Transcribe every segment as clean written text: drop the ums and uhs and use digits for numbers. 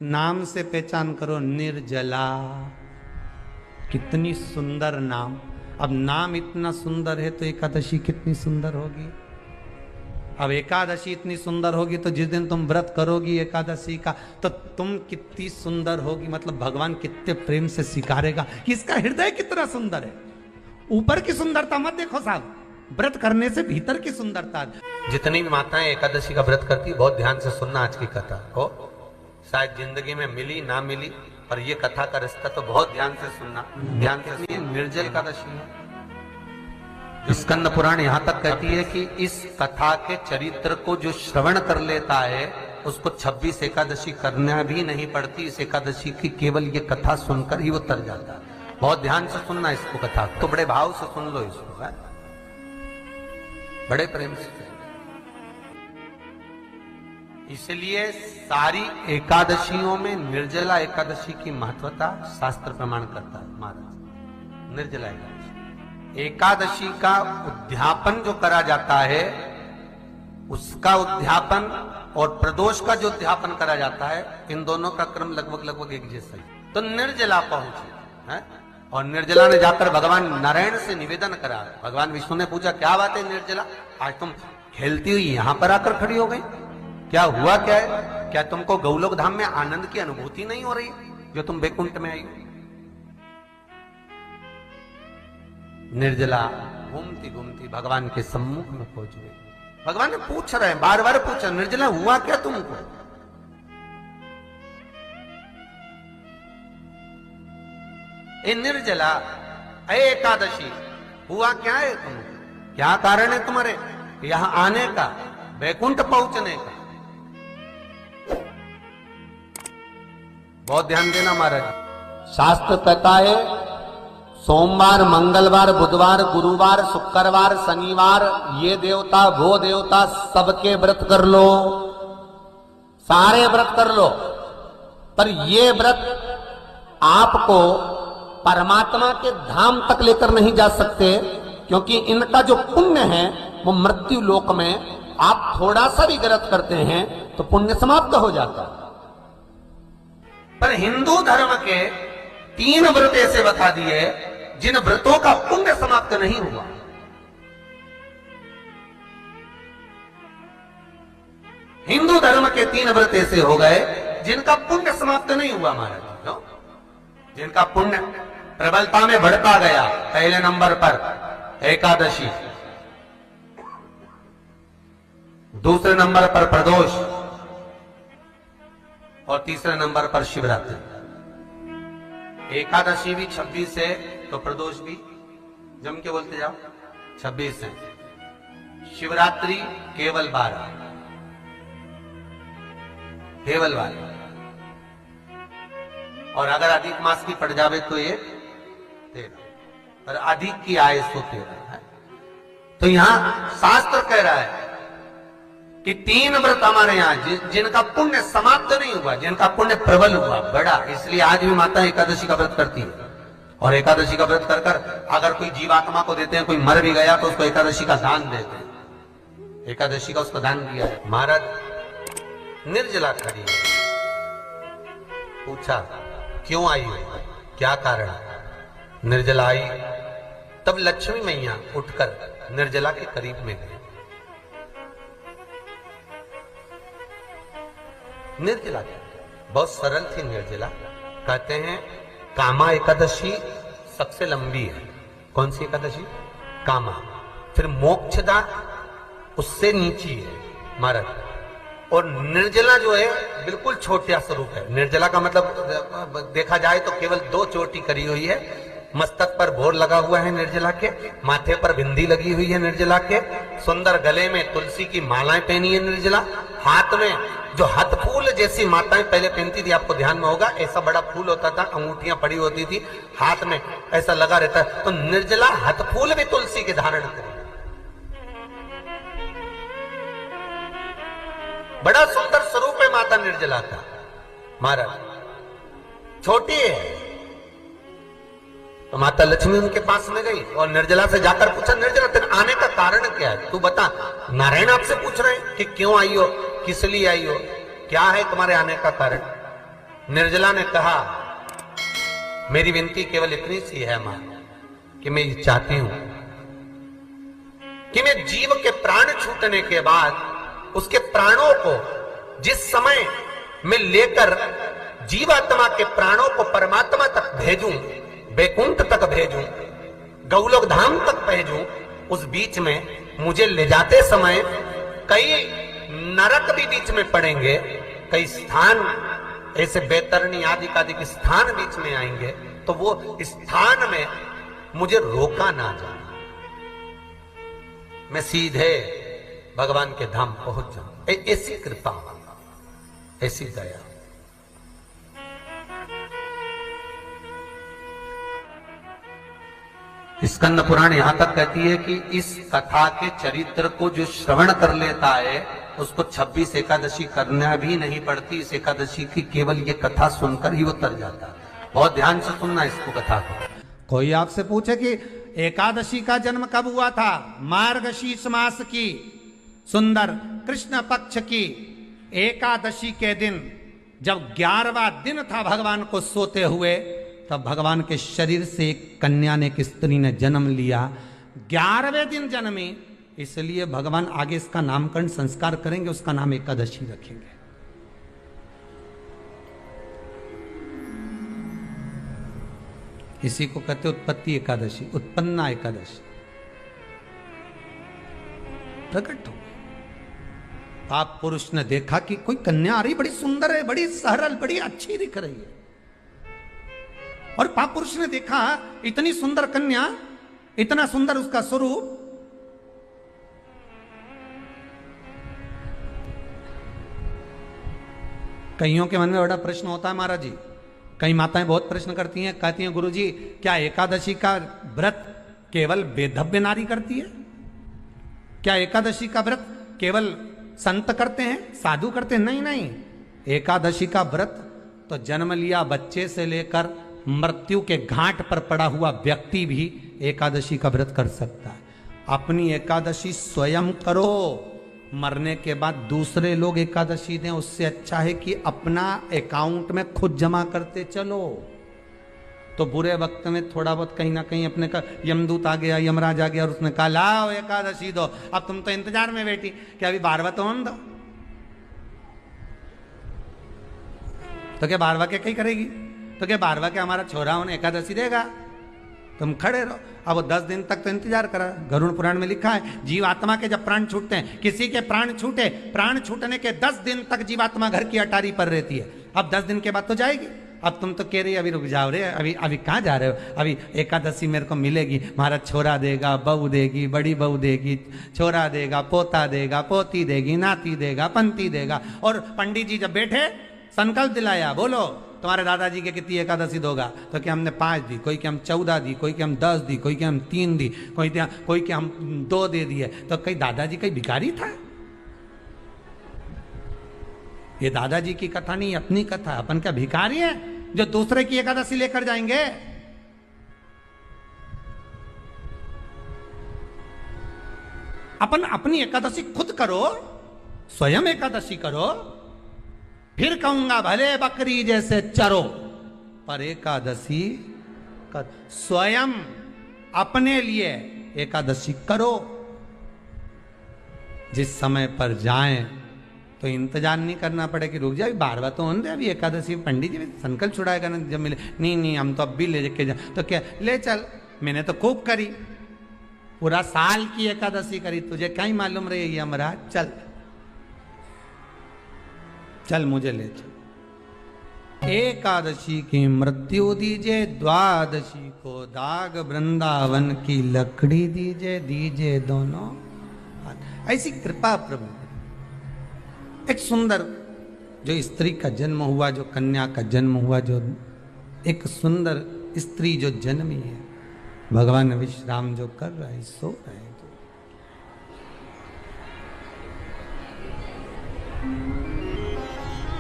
नाम से पहचान करो, निर्जला। कितनी सुंदर नाम। अब नाम इतना सुंदर है तो एकादशी कितनी सुंदर होगी। अब एकादशी इतनी सुंदर होगी तो जिस दिन तुम व्रत करोगी एकादशी का तो तुम कितनी सुंदर होगी। मतलब भगवान कितने प्रेम से स्वीकारेगा कि इसका हृदय कितना सुंदर है। ऊपर की सुंदरता मत देखो साहब, व्रत करने से भीतर की सुंदरता। जितनी भी माताएं एकादशी का व्रत करती, बहुत ध्यान से सुनना आज की कथा को। शायद जिंदगी में मिली ना मिली, पर ये कथा का रिश्ता तो बहुत ध्यान से सुनना। ध्यान से, निर्जल एकादशी है। स्कंद पुराण यहां तक कहती है कि इस कथा के चरित्र को जो श्रवण कर लेता है उसको 26 एकादशी करना भी नहीं पड़ती। इस एकादशी की केवल ये कथा सुनकर ही वो तर जाता है। बहुत ध्यान से सुनना इसको, कथा तो बड़े भाव से सुन लो इसको, है? बड़े प्रेम से। इसलिए सारी एकादशियों में निर्जला एकादशी की महत्वता शास्त्र प्रमाण करता है महाराज। निर्जला एकादशी का उद्यापन जो करा जाता है, उसका उद्यापन और प्रदोष का जो उद्यापन करा जाता है, इन दोनों का क्रम लगभग एक जैसा ही। तो निर्जला पहुंचे है, और निर्जला ने जाकर भगवान नारायण से निवेदन करा। भगवान विष्णु ने पूछा, क्या बात है निर्जला, आज तुम खेलती हुई यहां पर आकर खड़ी हो गई, क्या हुआ, क्या है? क्या तुमको गौलोक धाम में आनंद की अनुभूति नहीं हो रही जो तुम बैकुंठ में आई हो? निर्जला घूमती घूमती भगवान के सम्मुख में पहुंच गई। भगवान ने पूछ रहे हैं, बार बार पूछा, निर्जला हुआ क्या तुमको? ए निर्जला, ए एकादशी, हुआ क्या है तुमको? क्या कारण है तुम्हारे यहां आने का, बैकुंठ पहुंचने का? बहुत ध्यान देना महाराज। शास्त्र कहता है सोमवार, मंगलवार, बुधवार, गुरुवार, शुक्रवार, शनिवार, ये देवता वो देवता सबके व्रत कर लो, सारे व्रत कर लो, पर ये व्रत आपको परमात्मा के धाम तक लेकर नहीं जा सकते, क्योंकि इनका जो पुण्य है वो मृत्यु लोक में आप थोड़ा सा भी व्रत करते हैं तो पुण्य समाप्त हो जाता है। पर हिंदू धर्म के 3 व्रत ऐसे बता दिए जिन व्रतों का पुण्य समाप्त नहीं हुआ। हिंदू धर्म के 3 व्रत ऐसे हो गए जिनका पुण्य समाप्त नहीं हुआ महाराज। जिनका पुण्य प्रबलता में बढ़ता गया। पहले नंबर पर एकादशी, दूसरे नंबर पर प्रदोष, और तीसरे नंबर पर शिवरात्रि। एकादशी भी 26 है तो प्रदोष भी जम के बोलते जाओ 26 है। शिवरात्रि केवल 12, केवल 12, और अगर अधिक मास की पड़ जावे तो ये 13, और अधिक की आए तो 13 है। तो यहां शास्त्र कह रहा है कि 3 व्रत हमारे यहाँ जिनका पुण्य समाप्त नहीं हुआ, जिनका पुण्य प्रबल हुआ, बड़ा। इसलिए आज भी माता एकादशी का व्रत करती है, और एकादशी का व्रत कर कर अगर कोई जीवात्मा को देते हैं, कोई मर भी गया तो उसको एकादशी का दान देते हैं। एकादशी का उसको दान दिया है। महाराज निर्जला खड़ी है, पूछा क्यों आई हो, क्या कारण? निर्जला आई, तब लक्ष्मी मैया उठकर निर्जला के करीब में गई। निर्जला बहुत सरल थी निर्जला। कहते हैं कामा एकादशी सबसे लंबी है। कौन सी एकादशी? कामा। फिर मोक्षदा उससे नीची है महाराज। और निर्जला जो है बिल्कुल छोटा स्वरूप है। निर्जला का मतलब देखा जाए तो केवल 2 चोटी करी हुई है। मस्तक पर भोर लगा हुआ है निर्जला के, माथे पर बिंदी लगी हुई है निर्जला के, सुंदर गले में तुलसी की मालाएं पहनी है निर्जला, हाथ में जो हाथ फूल जैसी माताएं पहले पहनती थी, आपको ध्यान में होगा, ऐसा बड़ा फूल होता था, अंगूठियां पड़ी होती थी, हाथ में ऐसा लगा रहता है। तो निर्जला हाथ फूल भी तुलसी के धारण करी। बड़ा सुंदर स्वरूप है माता निर्जला का महाराज। छोटी है तो माता लक्ष्मी उनके पास में गई और निर्जला से जाकर पूछा, निर्जला तेरे आने का कारण क्या है, तू बता। नारायण आपसे पूछ रहे हैं कि क्यों आई हो, किस लिए आई हो, क्या है तुम्हारे आने का कारण? निर्जला ने कहा, मेरी विनती केवल इतनी सी है मां, कि मैं ये चाहती हूं कि मैं जीव के प्राण छूटने के बाद उसके प्राणों को जिस समय मैं लेकर जीवात्मा के प्राणों को परमात्मा तक भेजूं, बैकुंठ तक भेजूं, गौलोक धाम तक भेजूं, उस बीच में मुझे ले जाते समय कई नरक भी बीच में पड़ेंगे, कई स्थान ऐसे बैतरणी आदि के स्थान बीच में आएंगे, तो वो स्थान में मुझे रोका ना जाए, मैं सीधे भगवान के धाम पहुंच जाऊं। ऐसी कृपा, ऐसी दया। स्कंद पुराण यहां तक कहती है कि इस कथा के चरित्र को जो श्रवण कर लेता है उसको 26 एकादशी करना भी नहीं पड़ती। इस एकादशी की केवल ये कथा सुनकर ही वो तर जाता है। बहुत ध्यान से सुनना इसको, कथा को। कोई आपसे पूछे कि एकादशी का जन्म कब हुआ था? मार्गशीर्ष मास की सुंदर कृष्ण पक्ष की एकादशी के दिन, जब 11वां दिन था भगवान को सोते हुए, तब भगवान के शरीर से एक कन्या ने, एक स्त्री ने जन्म लिया। 11वें दिन जन्मी, इसलिए भगवान आगे इसका नामकरण संस्कार करेंगे, उसका नाम एकादशी रखेंगे। इसी को कहते उत्पत्ति एकादशी, उत्पन्ना एकादशी। प्रकट हो पाप पुरुष ने देखा कि कोई कन्या आ रही, बड़ी सुंदर है, बड़ी सरल, बड़ी अच्छी दिख रही है। और पाप पुरुष ने देखा इतनी सुंदर कन्या, इतना सुंदर उसका स्वरूप, कईयों के मन में बड़ा प्रश्न होता है महाराज जी। कई माताएं बहुत प्रश्न करती हैं, कहती हैं गुरुजी क्या एकादशी का व्रत केवल वेधव्य नारी करती है? क्या एकादशी का व्रत केवल संत करते हैं, साधु करते हैं? नहीं नहीं, एकादशी का व्रत तो जन्म लिया बच्चे से लेकर मृत्यु के घाट पर पड़ा हुआ व्यक्ति भी एकादशी का व्रत कर सकता है। अपनी एकादशी स्वयं करो, मरने के बाद दूसरे लोग एकादशी दें, उससे अच्छा है कि अपना अकाउंट में खुद जमा करते चलो। तो बुरे वक्त में थोड़ा बहुत कहीं ना कहीं अपने का यमदूत आ गया, यमराज आ गया और उसने कहा लाओ एकादशी दो। अब तुम तो इंतजार में बैठी कि अभी 12वां तो हम दो, तो क्या 12वां के कहीं करेगी? तो क्या 12वां के हमारा छोरा उन्हें एकादशी देगा? तुम खड़े रहो। अब वो 10 दिन तक तो इंतजार करा। गरुड़ पुराण में लिखा है जीवात्मा के जब प्राण छूटते हैं, किसी के प्राण छूटे, प्राण छूटने के 10 दिन तक जीवात्मा घर की अटारी पर रहती है। अब 10 दिन के बाद तो जाएगी। अब तुम तो कह रही अभी रुक जाओ रे, अभी कहाँ जा रहे हो? अभी एकादशी मेरे को मिलेगी, महाराज छोरा देगा, बहू देगी, बड़ी बहू देगी, छोरा देगा, पोता देगा, पोती देगी, नाती देगा, पंती देगा। और पंडित जी जब बैठे संकल्प दिलाया, बोलो तुम्हारे दादाजी के कितनी एकादशी दोगा? तो क्या हमने 5 दी, कोई के हम 14 दी, कोई के हम 10 दी, कोई के हम 3 दी, कोई के हम 2 दे दिए। तो कहीं दादाजी कहीं भिखारी था? ये दादाजी की कथा नहीं, अपनी कथा। अपन क्या भिखारी है जो दूसरे की एकादशी लेकर जाएंगे? अपन अपनी एकादशी खुद करो, स्वयं एकादशी करो, फिर कहूंगा भले बकरी जैसे चरो, पर एकादशी कर। स्वयं अपने लिए एकादशी करो। जिस समय पर जाएं तो इंतजार नहीं करना पड़े कि रुक जाए 12वां तो होने दे, अभी एकादशी पंडित जी संकल्प छुड़ाएगा ना जब मिले। नहीं हम तो अब भी ले के जा। तो क्या ले चल, मैंने तो खूब करी, पूरा साल की एकादशी करी, तुझे क्या ही मालूम रही है महाराज? चल चल मुझे ले चल। एकादशी की मृत्यु दीजिए, द्वादशी को दाग वृंदावन की लकड़ी दीजिए दोनों। ऐसी कृपा प्रभु। एक सुंदर जो स्त्री का जन्म हुआ, जो कन्या का जन्म हुआ, जो एक सुंदर स्त्री जो जन्मी है, भगवान विश्राम जो कर रहे हैं, सो रहे हैं,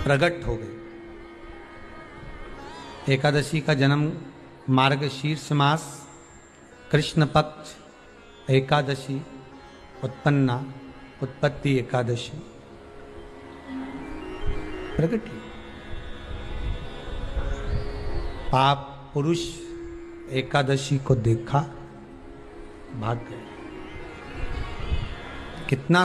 प्रकट हो गए। एकादशी का जन्म मार्गशीर्ष मास कृष्ण पक्ष एकादशी, उत्पन्ना उत्पत्ति एकादशी प्रकट। पाप पुरुष एकादशी को देखा, भाग गए। कितना